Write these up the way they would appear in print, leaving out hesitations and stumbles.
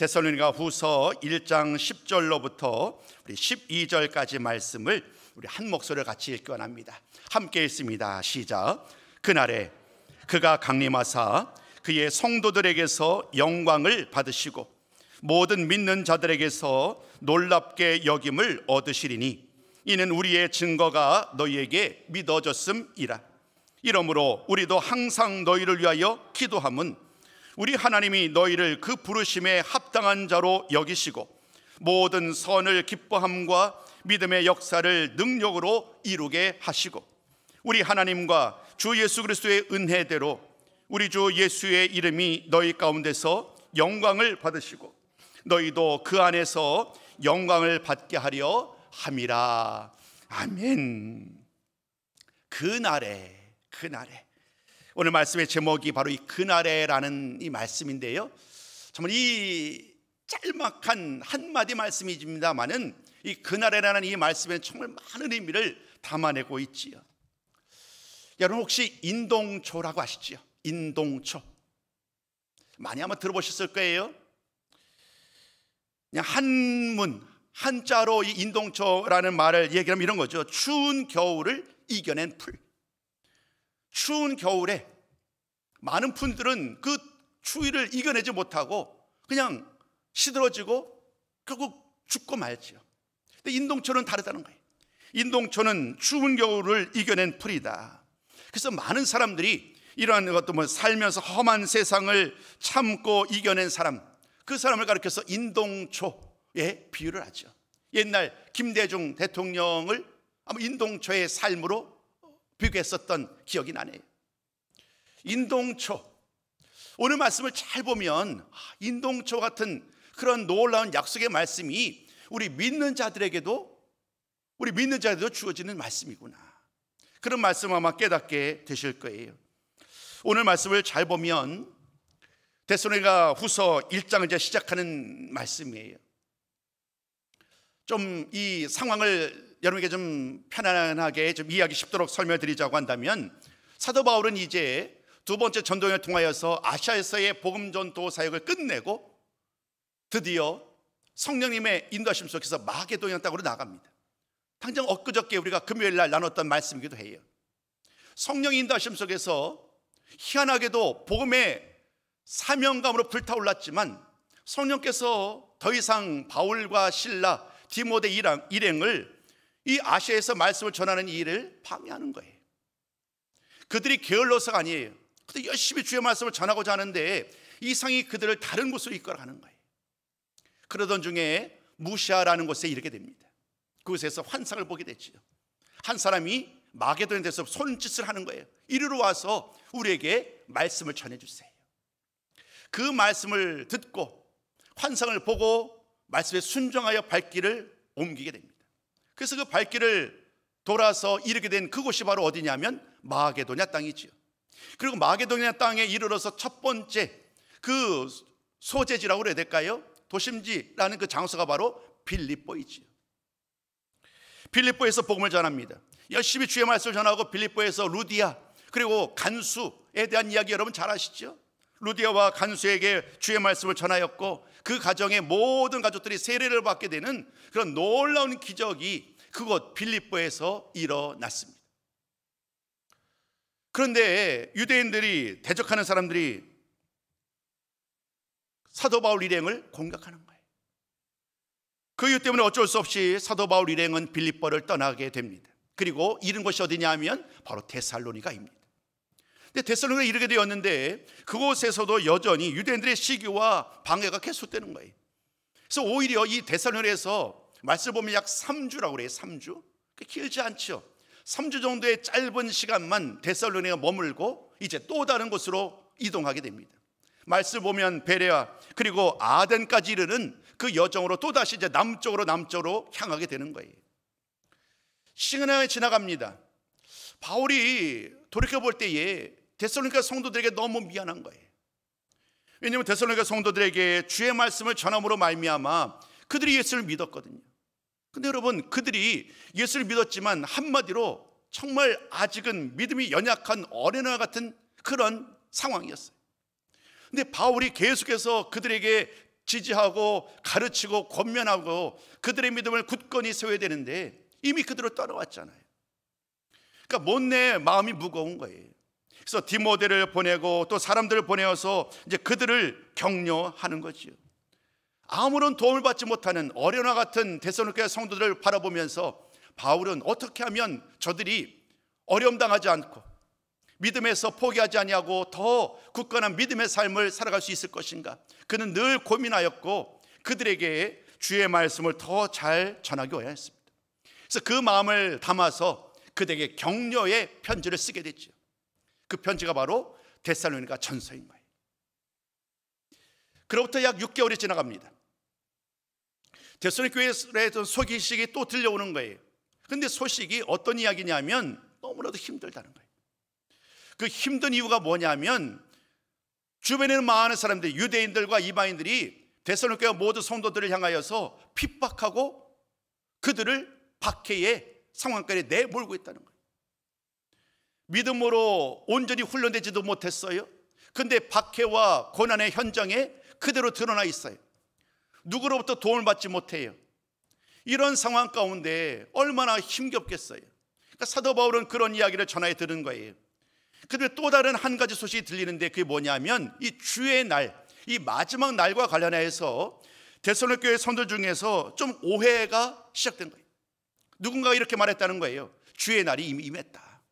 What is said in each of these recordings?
데살로니가 후서 1장 10절로부터 우리 12절까지 말씀을 우리 한 목소리로 같이 읽기 원합니다. 함께 읽습니다. 시작. 그날에 그가 강림하사 그의 성도들에게서 영광을 받으시고 모든 믿는 자들에게서 놀랍게 여김을 얻으시리니 이는 우리의 증거가 너희에게 믿어졌음이라. 이러므로 우리도 항상 너희를 위하여 기도함은 우리 하나님이 너희를 그 부르심에 합당한 자로 여기시고 모든 선을 기뻐함과 믿음의 역사를 능력으로 이루게 하시고 우리 하나님과 주 예수 그리스도의 은혜대로 우리 주 예수의 이름이 너희 가운데서 영광을 받으시고 너희도 그 안에서 영광을 받게 하려 함이라. 아멘. 그날에 오늘 말씀의 제목이 바로 이 그날에라는 이 말씀인데요, 정말 이 짤막한 한마디 말씀이집니다만은 이 그날에라는 이 말씀에는 정말 많은 의미를 담아내고 있지요. 여러분 혹시 인동초라고 아시죠? 인동초 많이 한번 들어보셨을 거예요. 그냥 한문 한자로 이 인동초라는 말을 얘기하면 이런 거죠. 추운 겨울을 이겨낸 풀. 추운 겨울에 많은 풀들은 그 추위를 이겨내지 못하고 그냥 시들어지고 결국 죽고 말지요. 근데 인동초는 다르다는 거예요. 인동초는 추운 겨울을 이겨낸 풀이다. 그래서 많은 사람들이 이러한 것도 뭐 살면서 험한 세상을 참고 이겨낸 사람, 그 사람을 가리켜서 인동초에 비유를 하죠. 옛날 김대중 대통령을 아마 인동초의 삶으로 비교했었던 기억이 나네요. 인동초, 오늘 말씀을 잘 보면 인동초 같은 그런 놀라운 약속의 말씀이 우리 믿는 자들에게도 주어지는 말씀이구나. 그런 말씀 아마 깨닫게 되실 거예요. 오늘 말씀을 잘 보면 데살로니가 후서 1장을 이제 시작하는 말씀이에요. 좀 이 상황을 여러분에게 좀 편안하게 좀 이해하기 쉽도록 설명드리자고 한다면, 사도 바울은 이제 두 번째 전도여행을 통하여서 아시아에서의 복음 전도 사역을 끝내고 드디어 성령님의 인도하심 속에서 마게도냐 땅으로 나갑니다. 당장 엊그저께 우리가 금요일 날 나눴던 말씀이기도 해요. 성령 인도하심 속에서 희한하게도 복음의 사명감으로 불타올랐지만 성령께서 더 이상 바울과 실라, 디모데 일행을 이 아시아에서 말씀을 전하는 일을 방해하는 거예요. 그들이 게을러서가 아니에요. 그들 열심히 주의 말씀을 전하고자 하는데 이상이 그들을 다른 곳으로 이끌어가는 거예요. 그러던 중에 무시아라는 곳에 이르게 됩니다. 그곳에서 환상을 보게 됐죠. 한 사람이 마게도냐에 대해서 손짓을 하는 거예요. 이리로 와서 우리에게 말씀을 전해주세요. 그 말씀을 듣고 환상을 보고 말씀에 순종하여 발길을 옮기게 됩니다. 그래서 그 발길을 돌아서 이르게 된 그곳이 바로 어디냐면 마게도냐 땅이지요. 그리고 마게도냐 땅에 이르러서 첫 번째 그 소재지라고 그래야 될까요? 도심지라는 그 장소가 바로 빌립보이지요. 빌립보에서 복음을 전합니다. 열심히 주의 말씀을 전하고 빌립보에서 루디아 그리고 간수에 대한 이야기 여러분 잘 아시죠? 루디아와 간수에게 주의 말씀을 전하였고 그 가정의 모든 가족들이 세례를 받게 되는 그런 놀라운 기적이 그곳 빌립보에서 일어났습니다. 그런데 유대인들이 대적하는 사람들이 사도 바울 일행을 공격하는 거예요. 그 이유 때문에 어쩔 수 없이 사도 바울 일행은 빌립보를 떠나게 됩니다. 그리고 이른 곳이 어디냐 하면 바로 데살로니가입니다. 근데 데살로니가에 이르게 되었는데 그곳에서도 여전히 유대인들의 시기와 방해가 계속되는 거예요. 그래서 오히려 이 데살로니가에서 말씀을 보면 약 3주라고 그래요. 3주. 길지 않죠. 3주 정도의 짧은 시간만 데살로니가에 머물고 이제 또 다른 곳으로 이동하게 됩니다. 말씀을 보면 베레아 그리고 아덴까지 이르는 그 여정으로 또다시 이제 남쪽으로 향하게 되는 거예요. 시간이 지나갑니다. 바울이 돌이켜볼 때에 데살로니가 성도들에게 너무 미안한 거예요. 왜냐하면 데살로니가 성도들에게 주의 말씀을 전함으로 말미암아 그들이 예수를 믿었거든요. 근데 여러분, 그들이 예수를 믿었지만 한마디로 정말 아직은 믿음이 연약한 어린아이 같은 그런 상황이었어요. 근데 바울이 계속해서 그들에게 지지하고 가르치고 권면하고 그들의 믿음을 굳건히 세워야 되는데 이미 그대로 떠나왔잖아요. 그러니까 못내 마음이 무거운 거예요. 그래서 디모데를 보내고 또 사람들을 보내어서 이제 그들을 격려하는 거지요. 아무런 도움을 받지 못하는 어린아 같은 데살로니가 성도들을 바라보면서 바울은 어떻게 하면 저들이 어려움 당하지 않고 믿음에서 포기하지 아니하고 더 굳건한 믿음의 삶을 살아갈 수 있을 것인가, 그는 늘 고민하였고 그들에게 주의 말씀을 더 잘 전하기 원했습니다. 그래서 그 마음을 담아서 그들에게 격려의 편지를 쓰게 됐죠. 그 편지가 바로 데살로니가 전서인 거예요. 그로부터 약 6개월이 지나갑니다. 데살로니가 교회에 소식이 또 들려오는 거예요. 그런데 소식이 어떤 이야기냐면 너무나도 힘들다는 거예요. 그 힘든 이유가 뭐냐면 주변에 있는 많은 사람들, 유대인들과 이방인들이 데살로니가 모든 성도들을 향하여서 핍박하고 그들을 박해의 상황까지 내몰고 있다는 거예요. 믿음으로 온전히 훈련되지도 못했어요. 그런데 박해와 고난의 현장에 그대로 드러나 있어요. 누구로부터 도움을 받지 못해요. 이런 상황 가운데 얼마나 힘겹겠어요. 그러니까 사도 바울은 그런 이야기를 전하여 들은 거예요. 그런데 또 다른 한 가지 소식이 들리는데 그게 뭐냐면 이 주의 날, 이 마지막 날과 관련해서 데살로니가 교회 성도들 중에서 좀 오해가 시작된 거예요. 누군가가 이렇게 말했다는 거예요. 주의 날이 이미 임했다.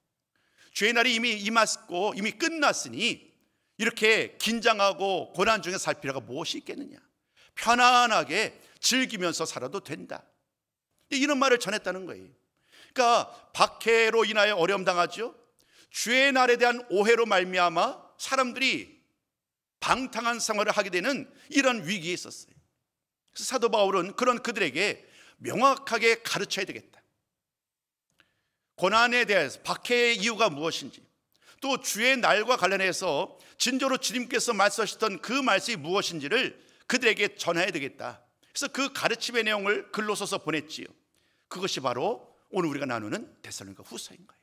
주의 날이 이미 임했고 이미 끝났으니 이렇게 긴장하고 고난 중에 살 필요가 무엇이 있겠느냐, 편안하게 즐기면서 살아도 된다, 이런 말을 전했다는 거예요. 그러니까 박해로 인하여 어려움 당하죠. 주의 날에 대한 오해로 말미암아 사람들이 방탕한 생활을 하게 되는 이런 위기에 있었어요. 그래서 사도 바울은 그런 그들에게 명확하게 가르쳐야 되겠다. 고난에 대해서 박해의 이유가 무엇인지, 또 주의 날과 관련해서 진정으로 주님께서 말씀하셨던 그 말씀이 무엇인지를 그들에게 전해야 되겠다. 그래서 그 가르침의 내용을 글로 써서 보냈지요. 그것이 바로 오늘 우리가 나누는 데살로니가 후서인 거예요.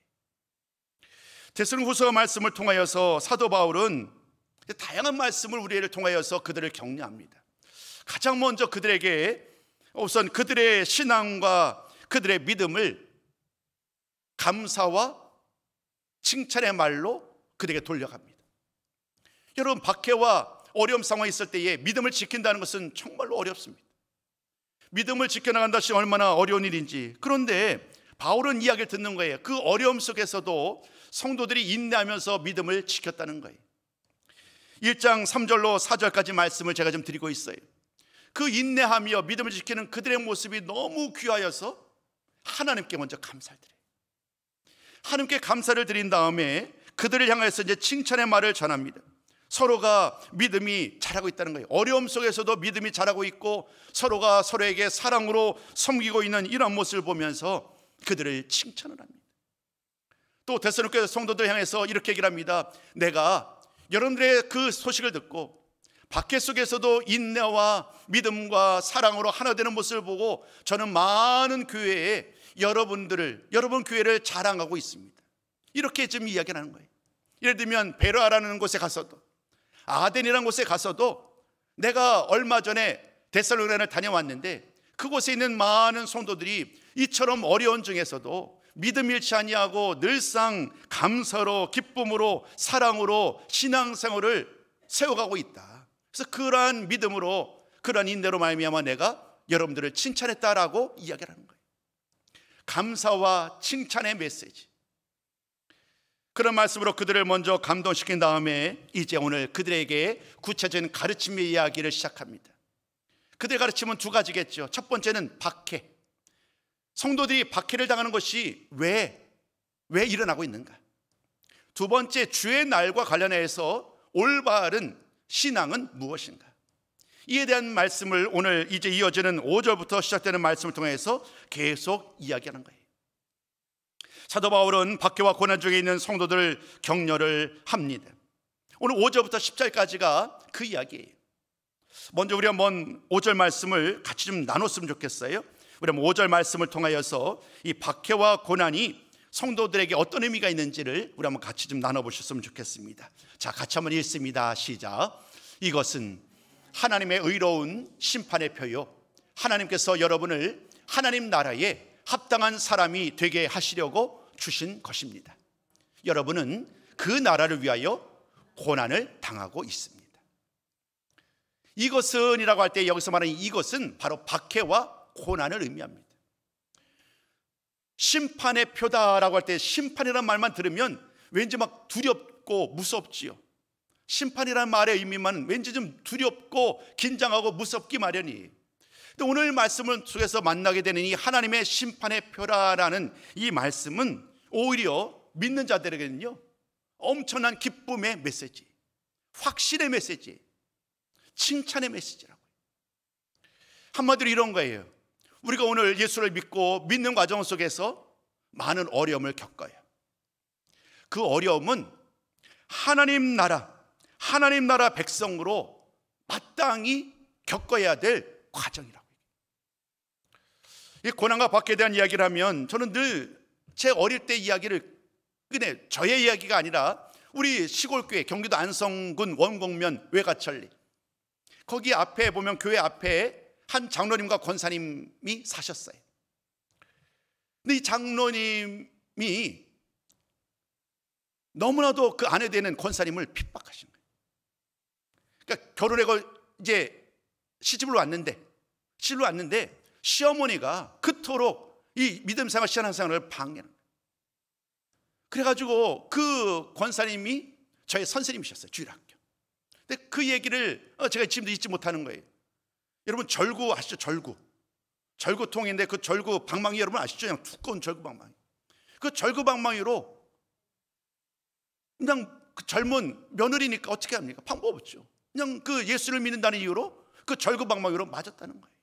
데살로니가 후서 말씀을 통하여서 사도 바울은 다양한 말씀을 우리를 통하여서 그들을 격려합니다. 가장 먼저 그들에게 우선 그들의 신앙과 그들의 믿음을 감사와 칭찬의 말로 그들에게 돌려갑니다. 여러분, 박해와 어려움 상황이 있을 때에 믿음을 지킨다는 것은 정말로 어렵습니다. 믿음을 지켜나간다는 것이 얼마나 어려운 일인지. 그런데 바울은 이야기를 듣는 거예요. 그 어려움 속에서도 성도들이 인내하면서 믿음을 지켰다는 거예요. 1장 3절로 4절까지 말씀을 제가 좀 드리고 있어요. 그 인내하며 믿음을 지키는 그들의 모습이 너무 귀하여서 하나님께 먼저 감사를 드려요. 하나님께 감사를 드린 다음에 그들을 향해서 이제 칭찬의 말을 전합니다. 서로가 믿음이 자라고 있다는 거예요. 어려움 속에서도 믿음이 자라고 있고 서로가 서로에게 사랑으로 섬기고 있는 이런 모습을 보면서 그들을 칭찬을 합니다. 또 데살로니가 성도들 향해서 이렇게 얘기를 합니다. 내가 여러분들의 그 소식을 듣고 박해 속에서도 인내와 믿음과 사랑으로 하나 되는 모습을 보고 저는 많은 교회에 여러분 교회를 자랑하고 있습니다. 이렇게 좀 이야기를 하는 거예요. 예를 들면 베로아라는 곳에 가서도, 아덴이라는 곳에 가서도 내가 얼마 전에 데살로니가를 다녀왔는데 그곳에 있는 많은 성도들이 이처럼 어려운 중에서도 믿음 잃지 아니하고 늘상 감사로 기쁨으로 사랑으로 신앙생활을 세워가고 있다. 그래서 그러한 믿음으로 그러한 인내로 말미암아 내가 여러분들을 칭찬했다라고 이야기를 하는 거예요. 감사와 칭찬의 메시지. 그런 말씀으로 그들을 먼저 감동시킨 다음에 이제 오늘 그들에게 구체적인 가르침의 이야기를 시작합니다. 그들의 가르침은 두 가지겠죠. 첫 번째는 박해. 성도들이 박해를 당하는 것이 왜 일어나고 있는가. 두 번째, 주의 날과 관련해서 올바른 신앙은 무엇인가. 이에 대한 말씀을 오늘 이제 이어지는 5절부터 시작되는 말씀을 통해서 계속 이야기하는 거예요. 사도 바울은 박해와 고난 중에 있는 성도들을 격려를 합니다. 오늘 5절부터 10절까지가 그 이야기예요. 먼저 우리 한번 5절 말씀을 같이 좀 나눴으면 좋겠어요. 우리 한번 5절 말씀을 통하여서 이 박해와 고난이 성도들에게 어떤 의미가 있는지를 우리 한번 같이 좀 나눠보셨으면 좋겠습니다. 자, 같이 한번 읽습니다. 시작. 이것은 하나님의 의로운 심판의 표요, 하나님께서 여러분을 하나님 나라에 합당한 사람이 되게 하시려고 주신 것입니다. 여러분은 그 나라를 위하여 고난을 당하고 있습니다. 이것은 이라고 할 때 여기서 말하는 이것은 바로 박해와 고난을 의미합니다. 심판의 표다라고 할 때 심판이라는 말만 들으면 왠지 막 두렵고 무섭지요. 심판이라는 말의 의미만 왠지 좀 두렵고 긴장하고 무섭기 마련이에요. 근데 오늘 말씀을 속에서 만나게 되는 이 하나님의 심판의 표라라는 이 말씀은 오히려 믿는 자들에게는요 엄청난 기쁨의 메시지, 확신의 메시지, 칭찬의 메시지라고요. 한마디로 이런 거예요. 우리가 오늘 예수를 믿고 믿는 과정 속에서 많은 어려움을 겪어요. 그 어려움은 하나님 나라 백성으로 마땅히 겪어야 될 과정이라고요. 이 고난과 박해에 대한 이야기를 하면 저는 늘 제 어릴 때 이야기를 꺼내, 저의 이야기가 아니라 우리 시골교회 경기도 안성군 원곡면 외가천리, 거기 앞에 보면 교회 앞에 한 장로님과 권사님이 사셨어요. 근데 이 장로님이 너무나도 그 아내 되는 권사님을 핍박하신 거예요. 그러니까 결혼하고 이제 시집을 왔는데 시어머니가 그토록 이 믿음 생활, 신앙생활을 방해하는 거예요. 그래가지고 그 권사님이 저의 선생님이셨어요, 주일학교. 근데 그 얘기를 제가 지금도 잊지 못하는 거예요. 여러분 절구 아시죠? 절구통인데 그 절구 방망이 여러분 아시죠? 그냥 두꺼운 절구 방망이. 그 절구 방망이로 그냥 그 젊은 며느리니까 어떻게 합니까? 방법 없죠. 그냥 그 예수를 믿는다는 이유로 그 절구 방망이로 맞았다는 거예요.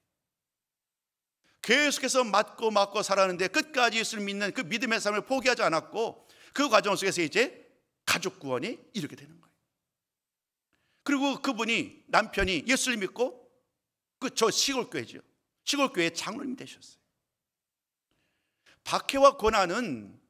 계속해서 맞고 살았는데 끝까지 예수를 믿는 그 믿음의 삶을 포기하지 않았고 그 과정 속에서 이제 가족 구원이 이르게 되는 거예요. 그리고 그분이 남편이 예수를 믿고 저 시골교회죠. 시골교회 장로님이 되셨어요. 박해와 고난은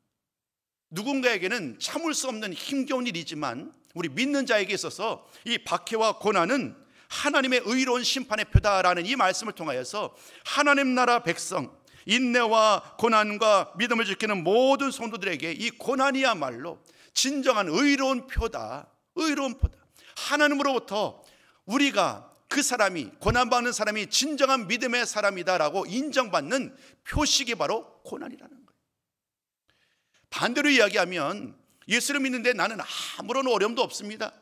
누군가에게는 참을 수 없는 힘겨운 일이지만 우리 믿는 자에게 있어서 이 박해와 고난은 하나님의 의로운 심판의 표다라는 이 말씀을 통하여서 하나님 나라 백성, 인내와 고난과 믿음을 지키는 모든 성도들에게 이 고난이야말로 진정한 의로운 표다. 의로운 표다. 하나님으로부터 우리가 그 사람이, 고난받는 사람이 진정한 믿음의 사람이다라고 인정받는 표식이 바로 고난이라는 거예요. 반대로 이야기하면 예수를 믿는데 나는 아무런 어려움도 없습니다,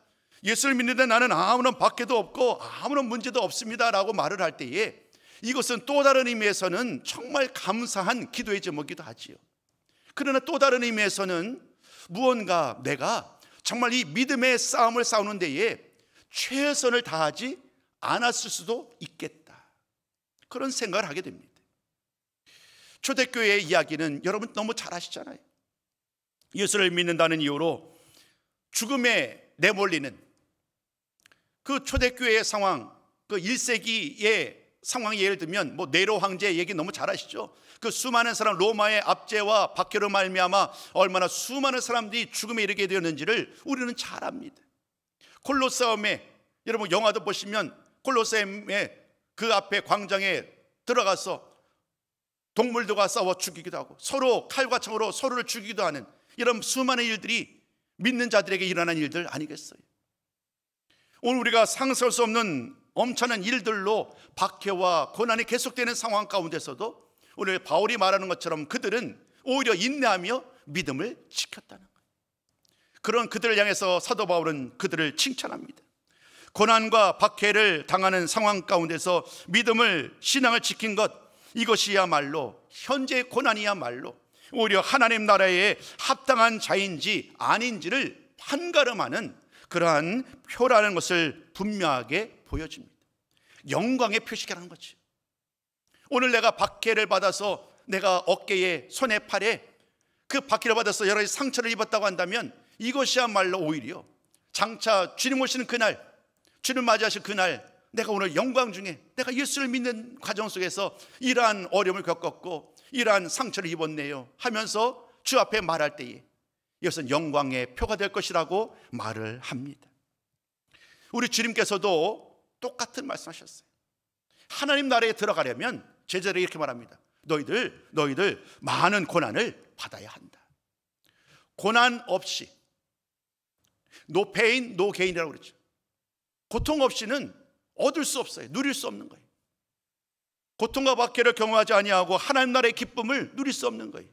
예수를 믿는데 나는 아무런 박해도 없고 아무런 문제도 없습니다 라고 말을 할 때에 이것은 또 다른 의미에서는 정말 감사한 기도의 제목이기도 하지요. 그러나 또 다른 의미에서는 무언가 내가 정말 이 믿음의 싸움을 싸우는 데에 최선을 다하지 않았을 수도 있겠다, 그런 생각을 하게 됩니다. 초대교회의 이야기는 여러분 너무 잘 아시잖아요. 예수를 믿는다는 이유로 죽음에 내몰리는 그 초대교회의 상황, 그 1세기의 상황 예를 들면 뭐 네로 황제 얘기 너무 잘 아시죠? 그 수많은 사람, 로마의 압제와 박해로 말미암아 얼마나 수많은 사람들이 죽음에 이르게 되었는지를 우리는 잘 압니다. 콜로세움에, 여러분 영화도 보시면 콜로세움에 그 앞에 광장에 들어가서 동물들과 싸워 죽이기도 하고 서로 칼과 창으로 서로를 죽이기도 하는 이런 수많은 일들이 믿는 자들에게 일어난 일들 아니겠어요? 오늘 우리가 상상할 수 없는 엄청난 일들로 박해와 고난이 계속되는 상황 가운데서도 오늘 바울이 말하는 것처럼 그들은 오히려 인내하며 믿음을 지켰다는 거예요. 그런 그들을 향해서 사도 바울은 그들을 칭찬합니다. 고난과 박해를 당하는 상황 가운데서 믿음을, 신앙을 지킨 것, 이것이야말로 현재의 고난이야말로 오히려 하나님 나라에 합당한 자인지 아닌지를 판가름하는 그러한 표라는 것을 분명하게 보여줍니다. 영광의 표식이라는 거지. 오늘 내가 박해를 받아서 내가 어깨에, 손에, 팔에 그 박해를 받아서 여러 가지 상처를 입었다고 한다면 이것이야말로 오히려 장차 주님 오시는 그날, 주님 맞이하실 그날 내가 오늘 영광 중에 내가 예수를 믿는 과정 속에서 이러한 어려움을 겪었고 이러한 상처를 입었네요 하면서 주 앞에 말할 때에 이것은 영광의 표가 될 것이라고 말을 합니다. 우리 주님께서도 똑같은 말씀하셨어요. 하나님 나라에 들어가려면 제자들이 이렇게 말합니다. 너희들 많은 고난을 받아야 한다. 고난 없이, no pain, no gain이라고 그러죠. 고통 없이는 얻을 수 없어요. 누릴 수 없는 거예요. 고통과 박해를 경험하지 아니하고 하나님 나라의 기쁨을 누릴 수 없는 거예요.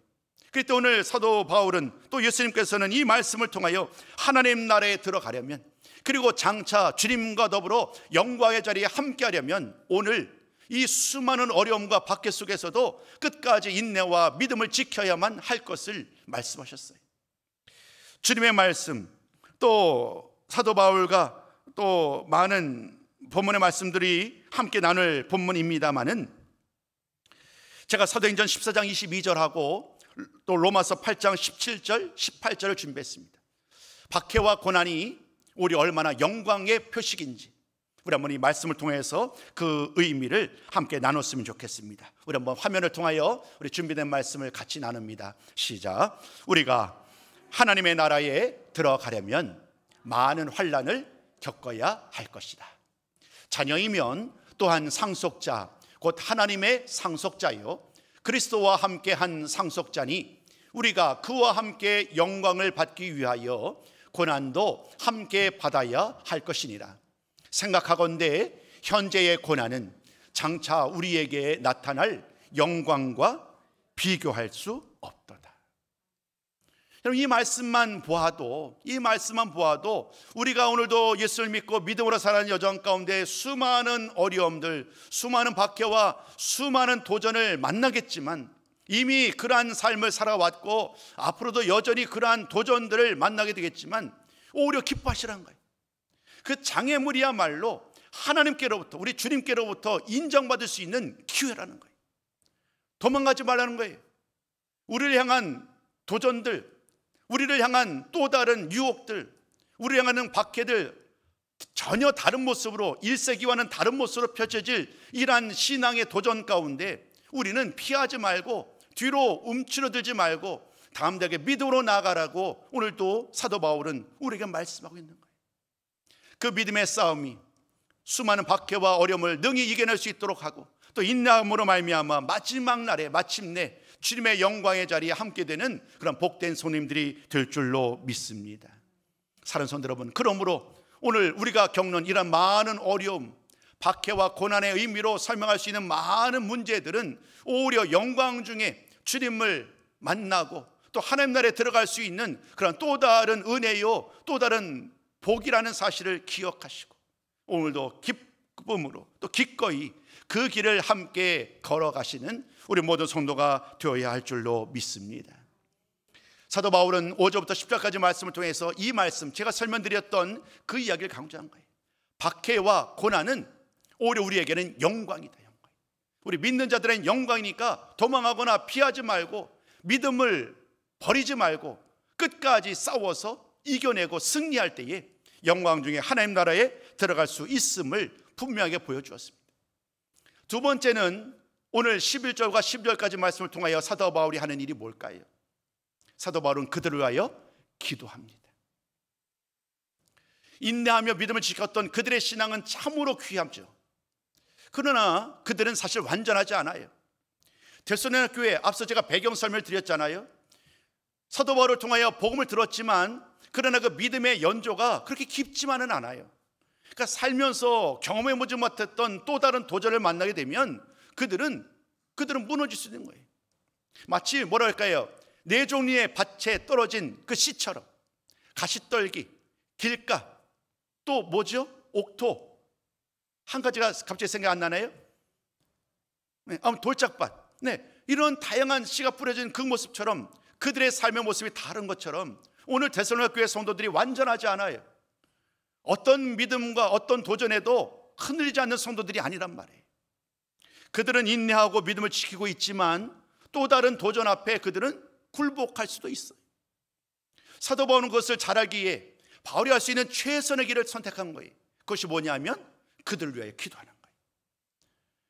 그때 오늘 사도 바울은, 또 예수님께서는 이 말씀을 통하여 하나님 나라에 들어가려면, 그리고 장차 주님과 더불어 영광의 자리에 함께하려면 오늘 이 수많은 어려움과 박해 속에서도 끝까지 인내와 믿음을 지켜야만 할 것을 말씀하셨어요. 주님의 말씀, 또 사도 바울과 또 많은 본문의 말씀들이 함께 나눌 본문입니다마는, 제가 사도행전 14장 22절하고 또 로마서 8장 17절 18절을 준비했습니다. 박해와 고난이 우리 얼마나 영광의 표식인지 우리 한번 이 말씀을 통해서 그 의미를 함께 나눴으면 좋겠습니다. 우리 한번 화면을 통하여 우리 준비된 말씀을 같이 나눕니다. 시작. 우리가 하나님의 나라에 들어가려면 많은 환난을 겪어야 할 것이다. 자녀이면 또한 상속자, 곧 하나님의 상속자요, 그리스도와 함께 한 상속자니 우리가 그와 함께 영광을 받기 위하여 고난도 함께 받아야 할 것이니라. 생각하건대 현재의 고난은 장차 우리에게 나타날 영광과 비교할 수 없도다. 여러분, 이 말씀만 보아도 우리가 오늘도 예수를 믿고 믿음으로 살아가는 여정 가운데 수많은 어려움들, 수많은 박해와 수많은 도전을 만나겠지만, 이미 그러한 삶을 살아왔고 앞으로도 여전히 그러한 도전들을 만나게 되겠지만 오히려 기뻐하시라는 거예요. 그 장애물이야말로 하나님께로부터, 우리 주님께로부터 인정받을 수 있는 기회라는 거예요. 도망가지 말라는 거예요. 우리를 향한 도전들, 우리를 향한 또 다른 유혹들, 우리를 향하는 박해들, 전혀 다른 모습으로, 1세기와는 다른 모습으로 펼쳐질 이러한 신앙의 도전 가운데 우리는 피하지 말고 뒤로 움츠러들지 말고 담대하게 믿음으로 나아가라고 오늘도 사도 바울은 우리에게 말씀하고 있는 거예요. 그 믿음의 싸움이 수많은 박해와 어려움을 능히 이겨낼 수 있도록 하고, 또 인내함으로 말미암아 마지막 날에 마침내 주님의 영광의 자리에 함께 되는 그런 복된 손님들이 될 줄로 믿습니다. 사랑하는 성도 여러분, 그러므로 오늘 우리가 겪는 이런 많은 어려움, 박해와 고난의 의미로 설명할 수 있는 많은 문제들은 오히려 영광 중에 주님을 만나고 또 하나님 나라에 들어갈 수 있는 그런 또 다른 은혜요, 또 다른 복이라는 사실을 기억하시고 오늘도 기쁨으로 또 기꺼이 그 길을 함께 걸어가시는 우리 모든 성도가 되어야 할 줄로 믿습니다. 사도 바울은 5절부터 10절까지 말씀을 통해서 이 말씀, 제가 설명드렸던 그 이야기를 강조한 거예요. 박해와 고난은 오히려 우리에게는 영광이다. 영광. 우리 믿는 자들은 영광이니까 도망하거나 피하지 말고 믿음을 버리지 말고 끝까지 싸워서 이겨내고 승리할 때에 영광 중에 하나님 나라에 들어갈 수 있음을 분명하게 보여주었습니다. 두 번째는 오늘 11절과 12절까지 말씀을 통하여 사도 바울이 하는 일이 뭘까요? 사도 바울은 그들을 위하여 기도합니다. 인내하며 믿음을 지켰던 그들의 신앙은 참으로 귀하죠. 그러나 그들은 사실 완전하지 않아요. 데살로니가 교회, 앞서 제가 배경 설명을 드렸잖아요. 사도 바울을 통하여 복음을 들었지만 그러나 그 믿음의 연조가 그렇게 깊지만은 않아요. 그러니까 살면서 경험해보지 못했던 또 다른 도전을 만나게 되면 그들은 무너질 수 있는 거예요. 마치 뭐랄까요, 네 종류의 밭에 떨어진 그 씨처럼 가시떨기, 길가, 또 뭐죠? 옥토, 한 가지가 갑자기 생각 안 나나요? 돌짝밭. 이런 다양한 씨가 뿌려진 그 모습처럼 그들의 삶의 모습이 다른 것처럼 오늘 데살로니가 교회 성도들이 완전하지 않아요. 어떤 믿음과 어떤 도전에도 흔들리지 않는 성도들이 아니란 말이에요. 그들은 인내하고 믿음을 지키고 있지만 또 다른 도전 앞에 그들은 굴복할 수도 있어요. 사도 바울은 그것을 잘 알기에 바울이 할 수 있는 최선의 길을 선택한 거예요. 그것이 뭐냐면 그들을 위하여 기도하는 거예요.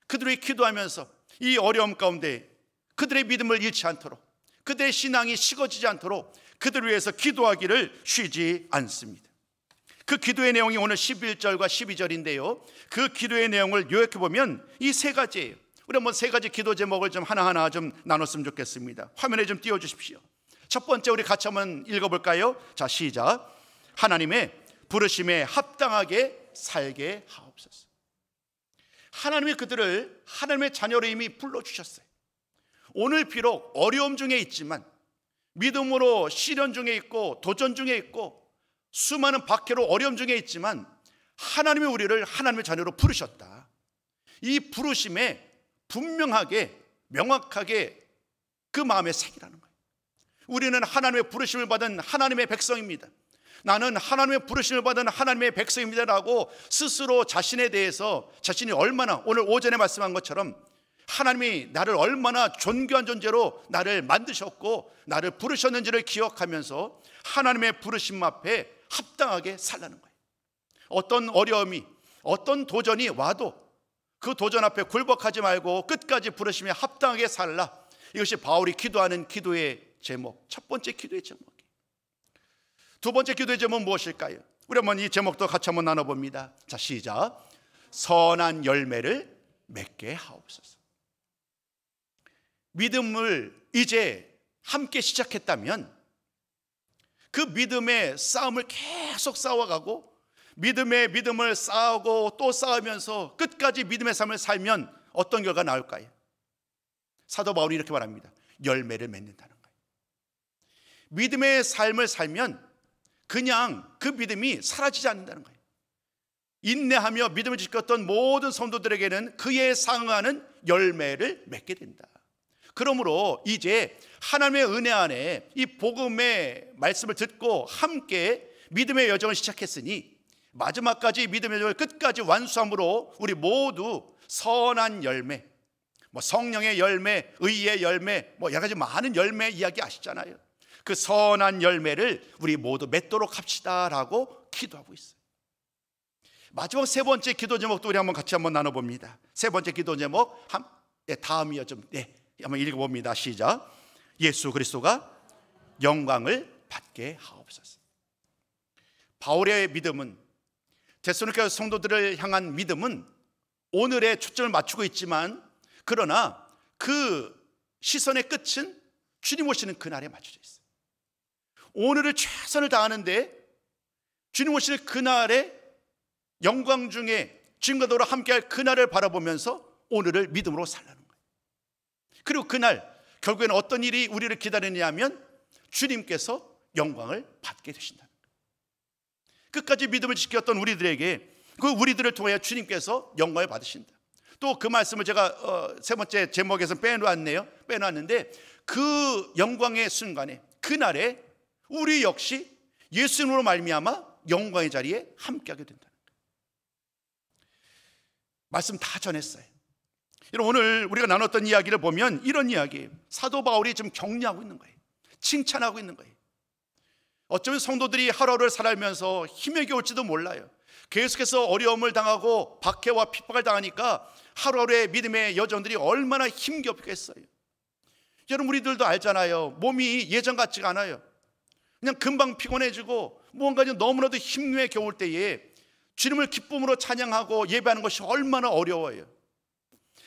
그들을 위해 기도하면서 이 어려움 가운데 그들의 믿음을 잃지 않도록, 그들의 신앙이 식어지지 않도록 그들을 위해서 기도하기를 쉬지 않습니다. 그 기도의 내용이 오늘 11절과 12절인데요 그 기도의 내용을 요약해 보면 이 세 가지예요. 우리 한번 세 가지 기도 제목을 좀 하나하나 좀 나눴으면 좋겠습니다. 화면에 좀 띄워주십시오. 첫 번째 우리 같이 한번 읽어볼까요? 자, 시작. 하나님의 부르심에 합당하게 살게 하옵소서. 하나님이 그들을 하나님의 자녀로 이미 불러주셨어요. 오늘 비록 어려움 중에 있지만, 믿음으로 시련 중에 있고 도전 중에 있고 수많은 박해로 어려움 중에 있지만, 하나님이 우리를 하나님의 자녀로 부르셨다. 이 부르심에 분명하게 명확하게 그 마음에 새기라는 거예요. 우리는 하나님의 부르심을 받은 하나님의 백성입니다. 나는 하나님의 부르심을 받은 하나님의 백성입니다라고 스스로 자신에 대해서 자신이 얼마나, 오늘 오전에 말씀한 것처럼 하나님이 나를 얼마나 존귀한 존재로 나를 만드셨고 나를 부르셨는지를 기억하면서 하나님의 부르심 앞에 합당하게 살라는 거예요. 어떤 어려움이, 어떤 도전이 와도 그 도전 앞에 굴복하지 말고 끝까지 부르심에 합당하게 살라. 이것이 바울이 기도하는 기도의 제목, 첫 번째 기도의 제목이에요. 두 번째 기도의 제목은 무엇일까요? 우리 한번 이 제목도 같이 한번 나눠봅니다. 자, 시작. 선한 열매를 맺게 하옵소서. 믿음을 이제 함께 시작했다면 그 믿음의 싸움을 계속 싸워가고 믿음의 믿음을 쌓고 또 쌓으면서 끝까지 믿음의 삶을 살면 어떤 결과가 나올까요? 사도 바울이 이렇게 말합니다. 열매를 맺는다는 거예요. 믿음의 삶을 살면 그냥 그 믿음이 사라지지 않는다는 거예요. 인내하며 믿음을 지켰던 모든 성도들에게는 그에 상응하는 열매를 맺게 된다. 그러므로 이제 하나님의 은혜 안에 이 복음의 말씀을 듣고 함께 믿음의 여정을 시작했으니 마지막까지 믿음의 여정을 끝까지 완수함으로 우리 모두 선한 열매, 성령의 열매, 의의 열매, 여러 가지 많은 열매 이야기 아시잖아요. 그 선한 열매를 우리 모두 맺도록 합시다라고 기도하고 있어요. 마지막 세 번째 기도 제목도 우리 한번 같이 한번 나눠봅니다. 세 번째 기도 제목 다음이요. 한번 읽어봅니다. 시작. 예수 그리스도가 영광을 받게 하옵소서. 바울의 믿음은, 데살로니가 성도들을 향한 믿음은 오늘의 초점을 맞추고 있지만, 그러나 그 시선의 끝은 주님 오시는 그날에 맞춰져 있어요. 오늘을 최선을 다하는데 주님 오실 그날에 영광 중에 주님과 더불어 함께할 그날을 바라보면서 오늘을 믿음으로 살라는 거예요. 그리고 그날 결국에는 어떤 일이 우리를 기다리느냐면 주님께서 영광을 받게 되신다는 거예요. 끝까지 믿음을 지켰던 우리들에게, 그 우리들을 통하여 주님께서 영광을 받으신다. 또 그 말씀을 제가 세 번째 제목에서 빼놨는데 그 영광의 순간에, 그날에 우리 역시 예수님으로 말미암아 영광의 자리에 함께하게 된다는 거예요. 말씀 다 전했어요. 오늘 우리가 나눴던 이야기를 보면 이런 이야기예요. 사도 바울이 지금 격려하고 있는 거예요. 칭찬하고 있는 거예요. 어쩌면 성도들이 하루하루를 살아가면서 힘에 겨울지도 몰라요. 계속해서 어려움을 당하고 박해와 핍박을 당하니까 하루하루의 믿음의 여정들이 얼마나 힘겹겠어요. 여러분, 우리들도 알잖아요. 몸이 예전 같지가 않아요. 그냥 금방 피곤해지고 무언가 너무나도 힘에 겨울 때에 주님을 기쁨으로 찬양하고 예배하는 것이 얼마나 어려워요.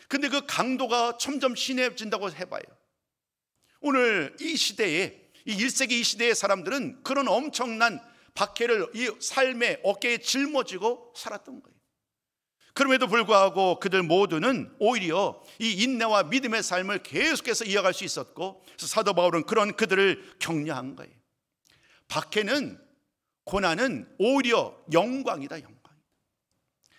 근데 그 강도가 점점 심해진다고 해봐요. 오늘 이 시대에, 이 1세기 이 시대의 사람들은 그런 엄청난 박해를 이 삶의 어깨에 짊어지고 살았던 거예요. 그럼에도 불구하고 그들 모두는 오히려 이 인내와 믿음의 삶을 계속해서 이어갈 수 있었고, 그래서 사도 바울은 그런 그들을 격려한 거예요. 박해는, 고난은 오히려 영광이다, 영광.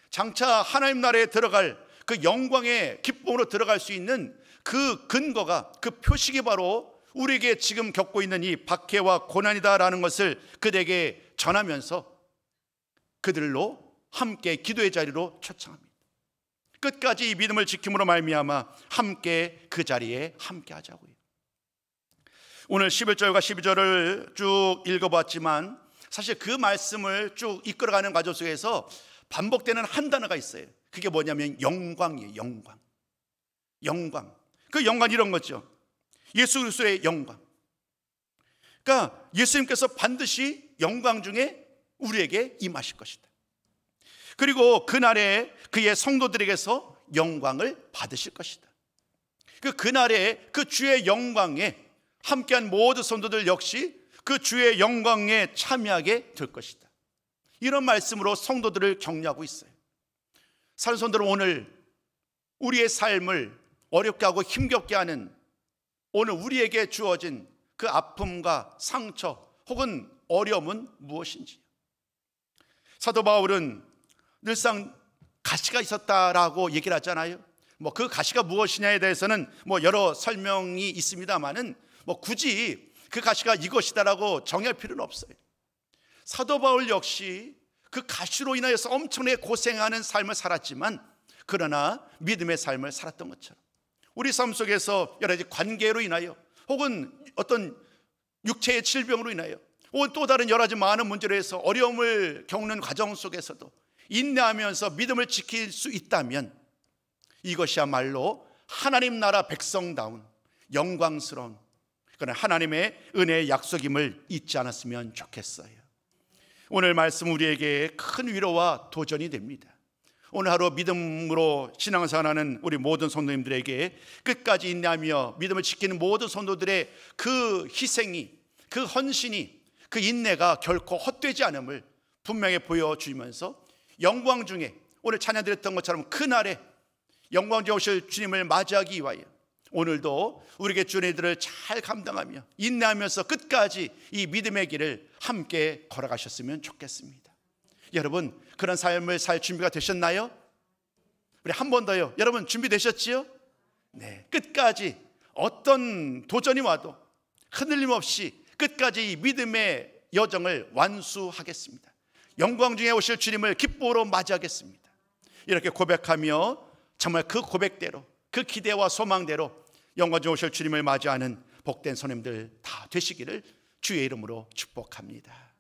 장차 하나님 나라에 들어갈 그 영광의 기쁨으로 들어갈 수 있는 그 근거가, 그 표식이 바로 우리에게 지금 겪고 있는 이 박해와 고난이다라는 것을 그들에게 전하면서 그들로 함께 기도의 자리로 초청합니다. 끝까지 이 믿음을 지킴으로 말미암아 함께 그 자리에 함께 하자고요. 오늘 11절과 12절을 쭉 읽어봤지만 사실 그 말씀을 쭉 이끌어가는 과정 속에서 반복되는 한 단어가 있어요. 그게 뭐냐면 영광이에요. 영광. 영광. 그 영광 이런 거죠. 예수 그리스도의 영광. 그러니까 예수님께서 반드시 영광 중에 우리에게 임하실 것이다. 그리고 그날에 그의 성도들에게서 영광을 받으실 것이다. 그날에 그 주의 영광에 함께한 모든 성도들 역시 그 주의 영광에 참여하게 될 것이다. 이런 말씀으로 성도들을 격려하고 있어요. 사는 성도들은 오늘 우리의 삶을 어렵게 하고 힘겹게 하는 오늘 우리에게 주어진 그 아픔과 상처 혹은 어려움은 무엇인지, 사도 바울은 늘상 가시가 있었다라고 얘기를 하잖아요. 그 가시가 무엇이냐에 대해서는 여러 설명이 있습니다만은 굳이 그 가시가 이것이다라고 정할 필요는 없어요. 사도 바울 역시 그 가시로 인하여서 엄청나게 고생하는 삶을 살았지만, 그러나 믿음의 삶을 살았던 것처럼 우리 삶 속에서 여러 가지 관계로 인하여 혹은 어떤 육체의 질병으로 인하여 혹은 또 다른 여러 가지 많은 문제로 해서 어려움을 겪는 과정 속에서도 인내하면서 믿음을 지킬 수 있다면, 이것이야말로 하나님 나라 백성다운 영광스러운 그런 하나님의 은혜의 약속임을 잊지 않았으면 좋겠어요. 오늘 말씀 우리에게 큰 위로와 도전이 됩니다. 오늘 하루 믿음으로 신앙생활하는 우리 모든 성도님들에게 끝까지 인내하며 믿음을 지키는 모든 성도들의 그 희생이, 그 헌신이, 그 인내가 결코 헛되지 않음을 분명히 보여주면서 영광 중에 오늘 찬양드렸던 것처럼 그날에 영광 중에 오실 주님을 맞이하기 위하여 오늘도 우리에게 주는 일들을 잘 감당하며 인내하면서 끝까지 이 믿음의 길을 함께 걸어가셨으면 좋겠습니다. 여러분, 그런 삶을 살 준비가 되셨나요? 우리 한 번 더요. 여러분 준비되셨지요? 네, 끝까지 어떤 도전이 와도 흔들림 없이 끝까지 이 믿음의 여정을 완수하겠습니다. 영광 중에 오실 주님을 기쁨으로 맞이하겠습니다. 이렇게 고백하며 정말 그 고백대로, 그 기대와 소망대로 영광 중에 오실 주님을 맞이하는 복된 손님들 다 되시기를 주의 이름으로 축복합니다.